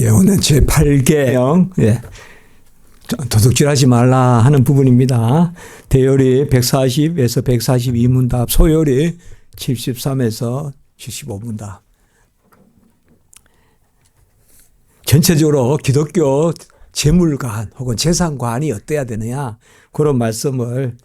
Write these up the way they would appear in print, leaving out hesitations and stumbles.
예, 오늘 제8계명, 도둑질하지 말라 하는 부분입니다. 대열이 140에서 142문답, 소열이 73에서 75문답. 전체적으로 기독교 재물관 혹은 재산관이 어때야 되느냐, 그런 말씀을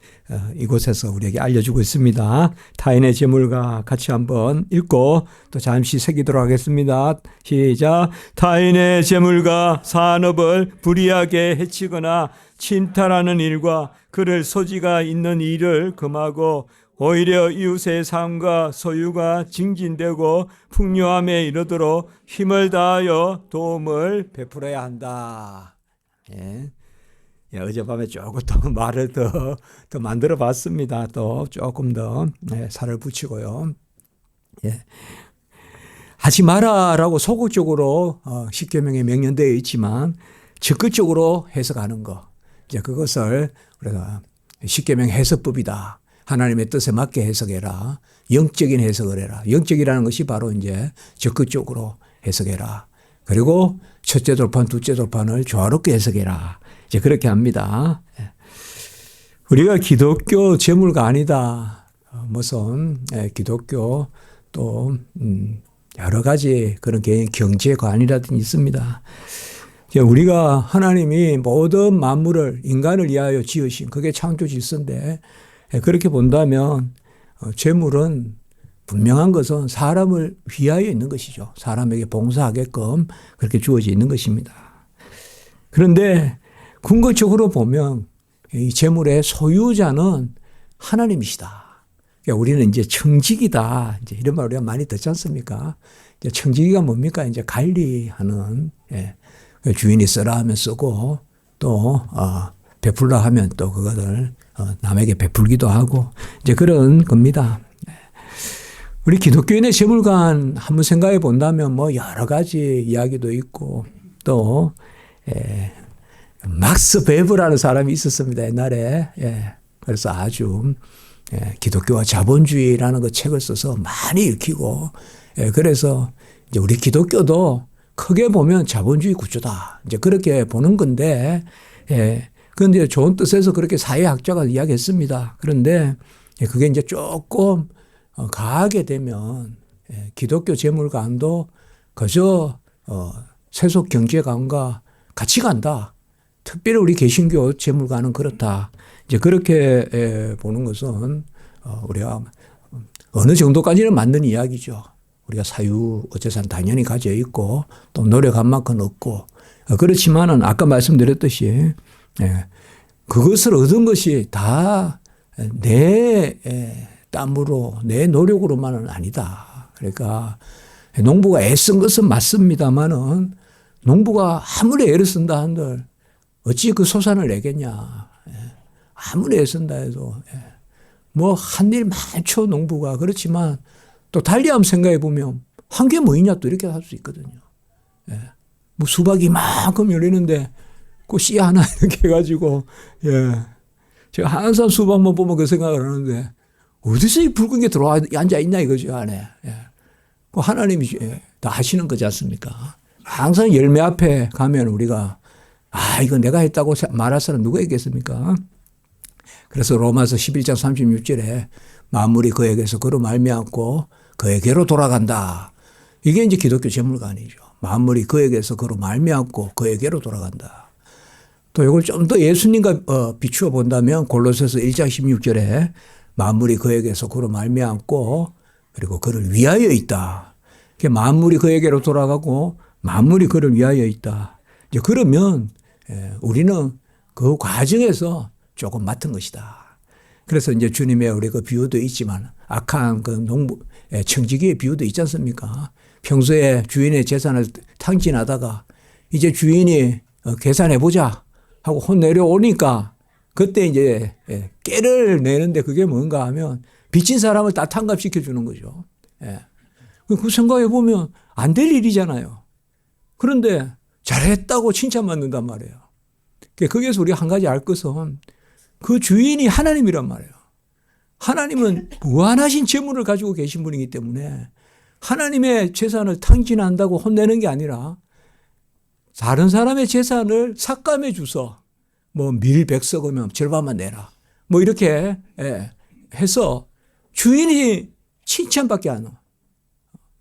이곳에서 우리에게 알려주고 있습니다. 타인의 재물과 같이 한번 읽고 또 잠시 새기도록 하겠습니다. 시작. 타인의 재물과 산업을 불이하게 해치거나 침탈하는 일과 그를 소지가 있는 일을 금하고 오히려 이웃의 삶과 소유가 증진되고 풍요함에 이르도록 힘을 다하여 도움을 베풀어야 한다. 예. 예, 어젯밤에 조금 더 말을 더 만들어 봤습니다. 또 조금 더 살을 붙이고요. 예. 하지 마라라고 소극적으로 십계명에 명령되어 있지만 적극적으로 해석하는 거, 이제 그것을 우리가 십계명 해석법이다. 하나님의 뜻에 맞게 해석해라. 영적인 해석을 해라. 영적이라는 것이 바로 이제 적극적으로 해석해라. 그리고 첫째 돌판, 둘째 돌판을 조화롭게 해석해라. 이제 그렇게 합니다. 우리가 기독교 재물가 아니다. 무슨 기독교 또 여러 가지 그런 경제관이라든지 있습니다. 우리가 하나님이 모든 만물을 인간을 위하여 지으신 그게 창조 질서인데, 그렇게 본다면 재물은 분명한 것은 사람을 위하여 있는 것이죠. 사람에게 봉사하게끔 그렇게 주어져 있는 것입니다. 그런데 궁극적으로 보면 이 재물의 소유자는 하나님이시다. 그러니까 우리는 이제 청지기다. 이제 이런 말 우리가 많이 듣지 않습니까? 이제 청지기가 뭡니까? 이제 관리하는, 주인이 쓰라 하면 쓰고 또 베풀라 하면 또 그것을 남에게 베풀기도 하고 이제 그런 겁니다. 우리 기독교인의 재물관 한번 생각해 본다면 뭐 여러 가지 이야기도 있고 또 막스 베브라는 사람이 있었습니다. 옛날에. 그래서 아주 기독교와 자본주의라는 그 책을 써서 많이 읽히고, 그래서 이제 우리 기독교도 크게 보면 자본주의 구조다. 이제 그렇게 보는 건데, 그런데 좋은 뜻에서 그렇게 사회학자가 이야기했습니다. 그런데 그게 이제 조금 가하게 되면 기독교 재물관도 그저 세속 경제관과 같이 간다. 특별히 우리 개신교 재물관은 그렇다. 이제 그렇게 보는 것은 우리가 어느 정도까지는 맞는 이야기죠. 우리가 사유 어재산 당연히 가져 있고 또 노력한 만큼 얻고, 그렇지만은 아까 말씀드렸듯이 그것을 얻은 것이 다 내 땀으로 내 노력으로만은 아니다. 그러니까 농부가 애쓴 것은 맞습니다만은 농부가 아무리 애를 쓴다 한들 어찌 그 소산을 내겠냐. 아무리 애쓴다 해도 뭐 한 일 많죠, 농부가. 그렇지만 또 달리 한번 생각해 보면 한 개 뭐이냐 또 이렇게 할 수 있거든요. 뭐 수박이 이만큼 열리는데 그 씨 하나 이렇게 해가지고, 제가 항상 수박만 보면 그 생각을 하는데 어디서 이 붉은 게 들어와 앉아 있냐 이거죠, 안에. 그 하나님이 다 하시는 거지 않습니까? 항상 열매 앞에 가면 우리가 이거 내가 했다고 말할 사람 누가 있겠습니까? 그래서 로마서 11장 36절에 만물이 그에게서 그로 말미암고 그에게로 돌아간다. 이게 이제 기독교 재물관이죠. 만물이 그에게서 그로 말미암고 그에게로 돌아간다. 또 이걸 좀 더 예수님과 비추어 본다면 골로새서 1장 16절에 만물이 그에게서 그로 말미암고 그리고 그를 위하여 있다. 만물이 그에게로 돌아가고 만물이 그를 위하여 있다. 이제 그러면 우리는 그 과정에서 조금 맡은 것이다. 그래서 이제 주님의 우리 그 비유도 있지만 악한 그 농부, 청지기의 비유도 있지 않습니까? 평소에 주인의 재산을 탕진하다가 이제 주인이 계산해보자 하고 혼 내려오니까 그때 이제 깨를 내는데 그게 뭔가 하면 빚진 사람을 다 탕감시켜 주는 거죠. 그 생각해 보면 안 될 일이잖아요. 그런데 잘했다고 칭찬받는단 말이에요. 거기에서 우리가 한 가지 알 것은 그 주인이 하나님이란 말이에요. 하나님은 무한하신 재물을 가지고 계신 분이기 때문에 하나님의 재산을 탕진한다고 혼내는 게 아니라 다른 사람의 재산을 삭감해 주서 뭐 밀100 썩으면 절반만 내라. 뭐 이렇게 해서 주인이 칭찬밖에 안 와.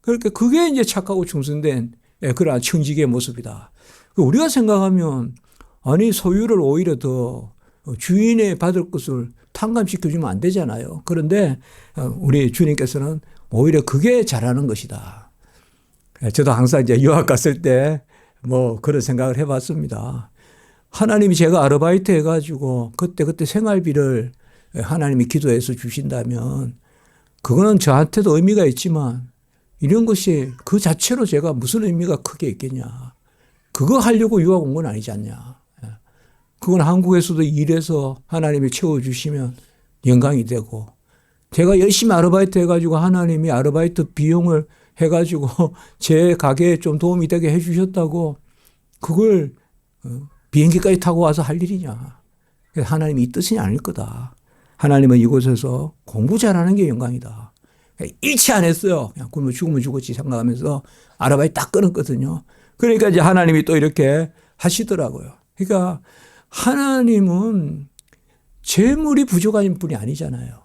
그러니까 그게 이제 착하고 충성된 그러한 청지기의 모습이다. 우리가 생각하면 아니 소유를 오히려 더 주인의 받을 것을 탕감시켜주면 안 되잖아요. 그런데 우리 주님께서는 오히려 그게 잘하는 것이다. 저도 항상 이제 유학 갔을 때 뭐 그런 생각을 해봤습니다. 하나님이 제가 아르바이트 해가지고 그때 생활비를 하나님이 기도해서 주신다면 그거는 저한테도 의미가 있지만 이런 것이 그 자체로 제가 무슨 의미가 크게 있겠냐. 그거 하려고 유학 온 건 아니지 않냐. 그건 한국에서도 일해서 하나님이 채워주시면 영광이 되고 제가 열심히 아르바이트 해가지고 하나님이 아르바이트 비용을 해가지고 제 가게에 좀 도움이 되게 해주셨다고 그걸 비행기까지 타고 와서 할 일이냐. 하나님이 이 뜻이 아닐 거다. 하나님은 이곳에서 공부 잘하는 게 영광이다. 일치 안 했어요. 그냥 굶어 죽으면 죽었지 생각하면서 아르바이트 딱 끊었거든요. 그러니까 이제 하나님이 또 이렇게 하시더라고요. 그러니까 하나님은 재물이 부족한 분이 아니잖아요.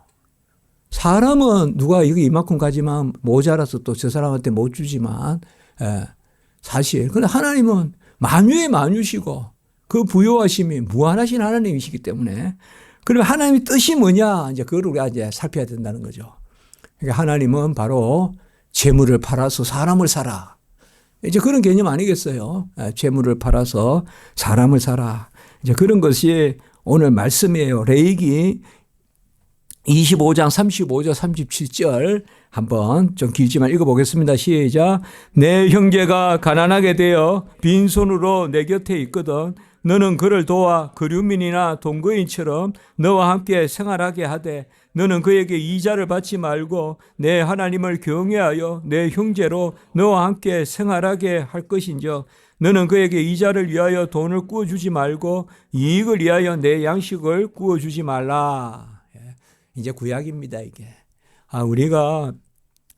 사람은 누가 이거 이만큼 가지만 모자라서 또 저 사람한테 못 주지만 사실. 그런데 하나님은 만유의 만유시고 그 부요하심이 무한하신 하나님이시기 때문에 그러면 하나님의 뜻이 뭐냐 이제 그걸 우리가 이제 살펴야 된다는 거죠. 그러니까 하나님은 바로 재물을 팔아서 사람을 사라. 이제 그런 개념 아니겠어요? 재물을 팔아서 사람을 사라. 이제 그런 것이 오늘 말씀이에요. 레위기 25장 35절 37절 한번 좀 길지만 읽어보겠습니다. 시작. 내 형제가 가난하게 되어 빈손으로 내 곁에 있거든 너는 그를 도와 그류민이나 동거인처럼 너와 함께 생활하게 하되 너는 그에게 이자를 받지 말고 내 하나님을 경외하여 내 형제로 너와 함께 생활하게 할 것인즉 너는 그에게 이자를 위하여 돈을 구워주지 말고 이익을 위하여 내 양식을 구워주지 말라. 이제 구약입니다, 이게. 우리가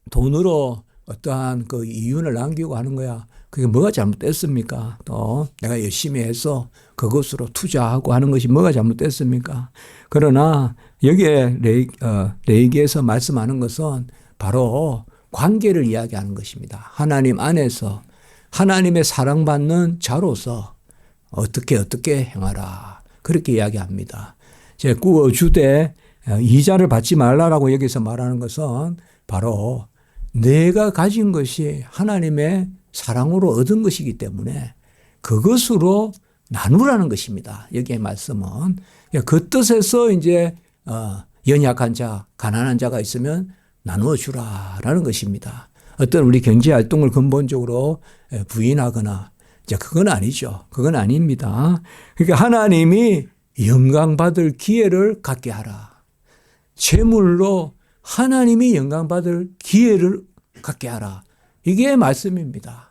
돈으로 어떠한 그 이윤을 남기고 하는 거야. 그게 뭐가 잘못됐습니까? 또 내가 열심히 해서 그것으로 투자하고 하는 것이 뭐가 잘못됐습니까? 그러나 여기에 레위기에서 말씀하는 것은 바로 관계를 이야기하는 것입니다. 하나님 안에서 하나님의 사랑받는 자로서 어떻게 행하라. 그렇게 이야기합니다. 제 구워주되 이자를 받지 말라라고 여기서 말하는 것은 바로 내가 가진 것이 하나님의 사랑으로 얻은 것이기 때문에 그것으로 나누라는 것입니다. 여기의 말씀은 그 뜻에서 이제 연약한 자, 가난한 자가 있으면 나누어 주라라는 것입니다. 어떤 우리 경제 활동을 근본적으로 부인하거나 이제 그건 아니죠. 그건 아닙니다. 그러니까 하나님이 영광 받을 기회를 갖게 하라. 재물로 하나님이 영광 받을 기회를 갖게 하라. 이게 말씀입니다.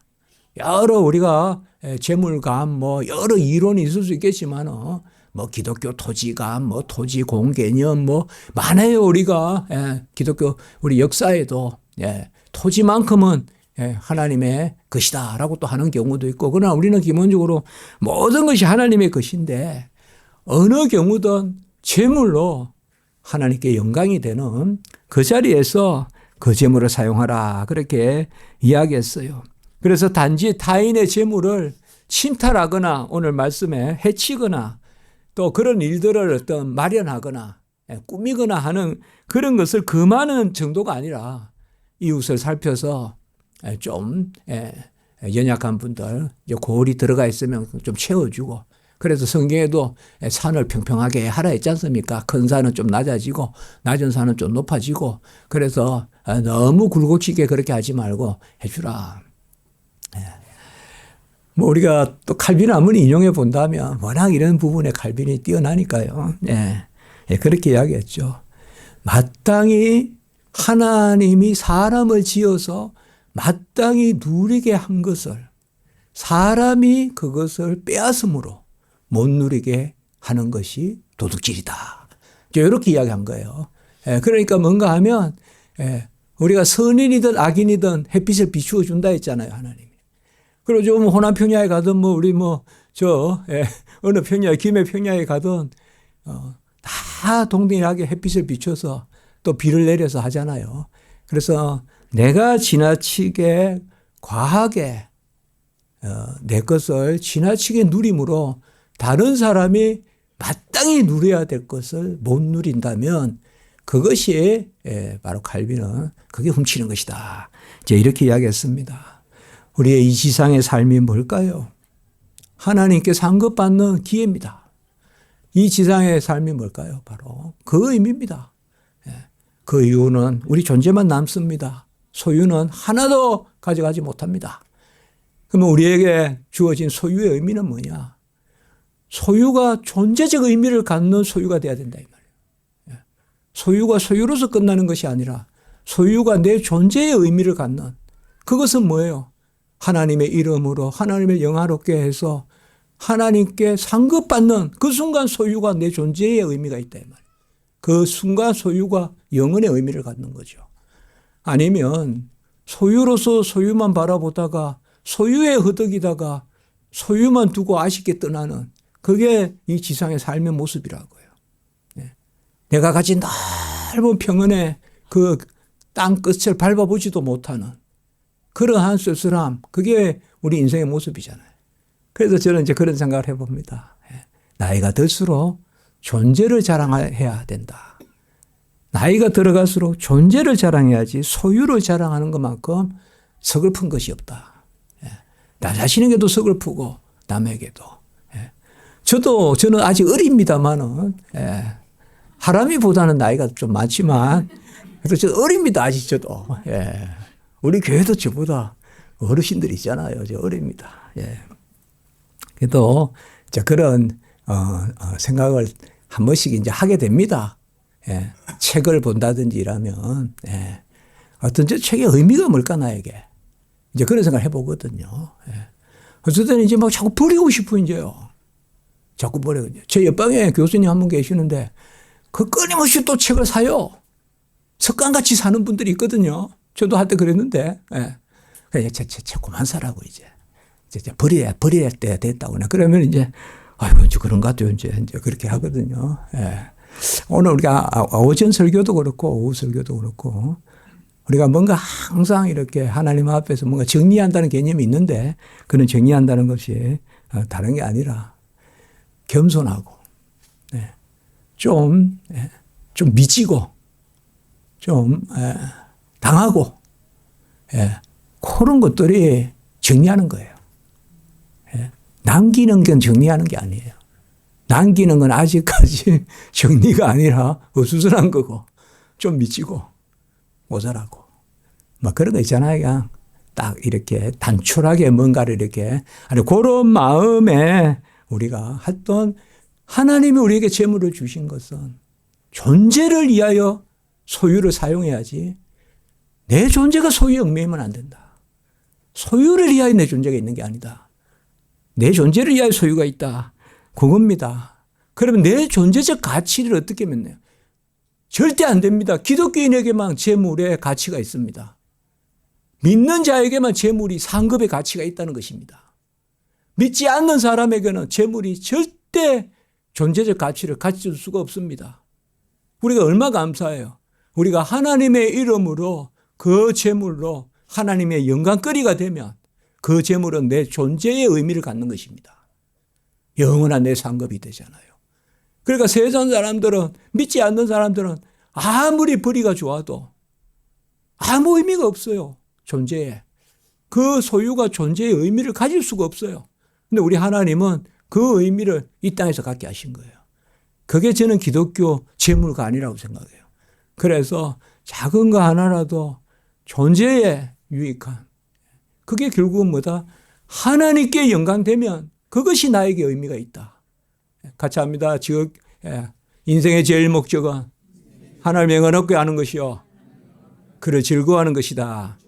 여러 우리가 재물감 뭐 여러 이론이 있을 수 있겠지만 뭐 기독교 토지감 뭐 토지 공개념 뭐 많아요. 우리가 기독교 우리 역사에도 토지만큼은 하나님의 것이다라고 또 하는 경우도 있고 그러나 우리는 기본적으로 모든 것이 하나님의 것인데 어느 경우든 재물로 하나님께 영광이 되는 그 자리에서 그 재물을 사용하라 그렇게 이야기했어요. 그래서 단지 타인의 재물을 침탈하거나 오늘 말씀에 해치거나 또 그런 일들을 어떤 마련하거나 꾸미거나 하는 그런 것을 금하는 정도가 아니라 이웃을 살펴서 좀 연약한 분들 골이 들어가 있으면 좀 채워주고 그래서 성경에도 산을 평평하게 하라 했지 않습니까? 큰 산은 좀 낮아지고 낮은 산은 좀 높아지고 그래서 너무 굴곡지게 그렇게 하지 말고 해주라. 뭐 우리가 또 칼빈을 아무리 인용해 본다면 워낙 이런 부분에 칼빈이 뛰어나니까요. 그렇게 이야기했죠. 마땅히 하나님이 사람을 지어서 마땅히 누리게 한 것을 사람이 그것을 빼앗음으로 못 누리게 하는 것이 도둑질이다. 이렇게 이야기한 거예요. 그러니까 뭔가 하면 우리가 선인이든 악인이든 햇빛을 비추어 준다 했잖아요. 하나님이. 그리고 좀 호남 평야에 가든 뭐 우리 어느 평야, 김해 평야에 가든 다 동등하게 햇빛을 비춰서 또 비를 내려서 하잖아요. 그래서 내가 지나치게 과하게 내 것을 지나치게 누림으로 다른 사람이 마땅히 누려야 될 것을 못 누린다면 그것이 바로 칼빈은 그게 훔치는 것이다. 이제 이렇게 이야기했습니다. 우리의 이 지상의 삶이 뭘까요? 하나님께 상급받는 기회입니다. 이 지상의 삶이 뭘까요? 바로 그 의미입니다. 그 이유는 우리 존재만 남습니다. 소유는 하나도 가져가지 못합니다. 그러면 우리에게 주어진 소유의 의미는 뭐냐? 소유가 존재적 의미를 갖는 소유가 돼야 된다 이 말이에요. 소유가 소유로서 끝나는 것이 아니라 소유가 내 존재의 의미를 갖는 그것은 뭐예요? 하나님의 이름으로 하나님을 영화롭게 해서 하나님께 상급받는 그 순간 소유가 내 존재의 의미가 있다 이 말이에요. 그 순간 소유가 영혼의 의미를 갖는 거죠. 아니면 소유로서 소유만 바라보다가 소유에 허덕이다가 소유만 두고 아쉽게 떠나는 그게 이 지상의 삶의 모습이라고요. 내가 가진 넓은 평원의 그 땅 끝을 밟아보지도 못하는 그러한 쓸쓸함, 그게 우리 인생의 모습이잖아요. 그래서 저는 이제 그런 생각을 해봅니다. 나이가 들수록 존재를 자랑해야 된다. 나이가 들어갈수록 존재를 자랑해야지 소유를 자랑하는 것만큼 서글픈 것이 없다. 나 자신에게도 서글프고 남에게도. 저는 아직 어립니다만은 하람이보다는 나이가 좀 많지만 그래서 저 어립니다. 아직 저도. 우리 교회도 저보다 어르신들이 있잖아요. 저 어립니다. 그래도 그런 생각을 한 번씩 이제 하게 됩니다. 책을 본다든지 이러면 어떤 저 책의 의미가 뭘까 나에게 이제 그런 생각을 해보거든요. 어쨌든 이제 막 자꾸 버리고 싶어 이제요. 자꾸 버리고 제 옆방에 교수님 한 분 계시는데 그 끊임없이 또 책을 사요. 습관같이 사는 분들이 있거든요. 저도 한때 그랬는데 그냥 책 그만 사라고 이제 버려야 때가 됐다고 그러면 이제 아이고 이제 그런 것 같아요. 이제 그렇게 하거든요. 오늘 우리가 오전 설교도 그렇고 오후 설교도 그렇고 우리가 뭔가 항상 이렇게 하나님 앞에서 뭔가 정리한다는 개념이 있는데 그는 정리한다는 것이 다른 게 아니라 겸손하고 좀 미치고 좀 당하고 그런 것들이 정리하는 거예요. 남기는 건 정리하는 게 아니에요. 남기는 건 아직까지 정리가 아니라 어수선한 거고 좀 미치고 모자라고 막 그런 거 있잖아요. 그냥 딱 이렇게 단촐하게 뭔가를 이렇게 아니 그런 마음에 우리가 했던 하나님이 우리에게 재물을 주신 것은 존재를 위하여 소유를 사용해야지 내 존재가 소유에 얽매이면 안 된다. 소유를 위하여 내 존재가 있는 게 아니다. 내 존재를 위하여 소유가 있다. 그겁니다. 그러면 내 존재적 가치를 어떻게 맺나요? 절대 안 됩니다. 기독교인에게만 재물의 가치가 있습니다. 믿는 자에게만 재물이 상급의 가치가 있다는 것입니다. 믿지 않는 사람에게는 재물이 절대 존재적 가치를 가질 수가 없습니다. 우리가 얼마 감사해요. 우리가 하나님의 이름으로 그 재물로 하나님의 영광거리가 되면 그 재물은 내 존재의 의미를 갖는 것입니다. 영원한 내 상급이 되잖아요. 그러니까 세상 사람들은 믿지 않는 사람들은 아무리 벌이가 좋아도 아무 의미가 없어요. 존재에. 그 소유가 존재의 의미를 가질 수가 없어요. 근데 우리 하나님은 그 의미를 이 땅에서 갖게 하신 거예요. 그게 저는 기독교 재물가 아니라고 생각해요. 그래서 작은 거 하나라도 존재에 유익한 그게 결국은 뭐다? 하나님께 영광되면 그것이 나에게 의미가 있다. 같이 합니다. 인생의 제일 목적은 하나님의 영광을 얻게 하는 것이요. 그를 즐거워하는 것이다.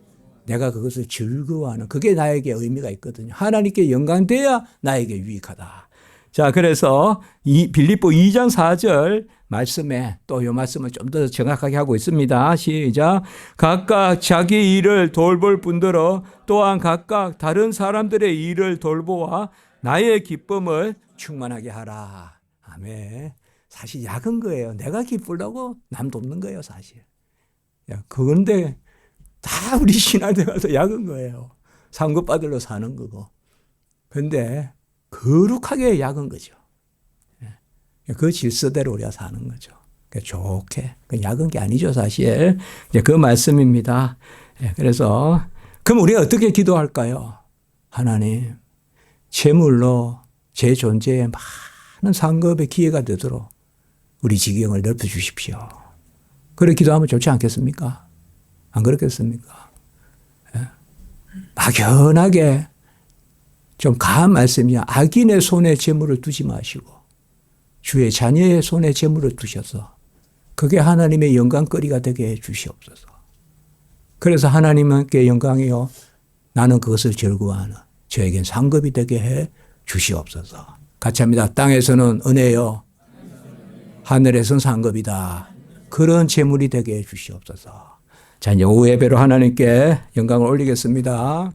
내가 그것을 즐거워하는 그게 나에게 의미가 있거든요. 하나님께 영광돼야 나에게 유익하다. 자, 그래서 빌립보 2장 4절 말씀에 또 요 말씀을 좀 더 정확하게 하고 있습니다. 시작. 각각 자기 일을 돌볼 뿐더러 또한 각각 다른 사람들의 일을 돌보아 나의 기쁨을 충만하게 하라. 아멘. 사실 작은 거예요. 내가 기쁘려고 남 돕는 거예요, 사실. 그건데 다 우리 신앙생활 가서 작은 거예요. 상급받으러 사는 거고. 그런데 거룩하게 작은 거죠. 그 질서대로 우리가 사는 거죠. 좋게. 작은 게 아니죠, 사실. 그 말씀입니다. 그래서 그럼 우리가 어떻게 기도할까요? 하나님, 제물로 제 존재에 많은 상급의 기회가 되도록 우리 지경을 넓혀 주십시오. 그렇게 기도하면 좋지 않겠습니까? 안 그렇겠습니까? 막연하게 좀 가한 말씀이야. 악인의 손에 재물을 두지 마시고 주의 자녀의 손에 재물을 두셔서 그게 하나님의 영광거리가 되게 해 주시옵소서. 그래서 하나님께 영광이요. 나는 그것을 즐거워하는 저에겐 상급이 되게 해 주시옵소서. 같이 합니다. 땅에서는 은혜요. 하늘에서는 상급이다. 그런 재물이 되게 해 주시옵소서. 자, 이제 오후 예배로 하나님께 영광을 올리겠습니다.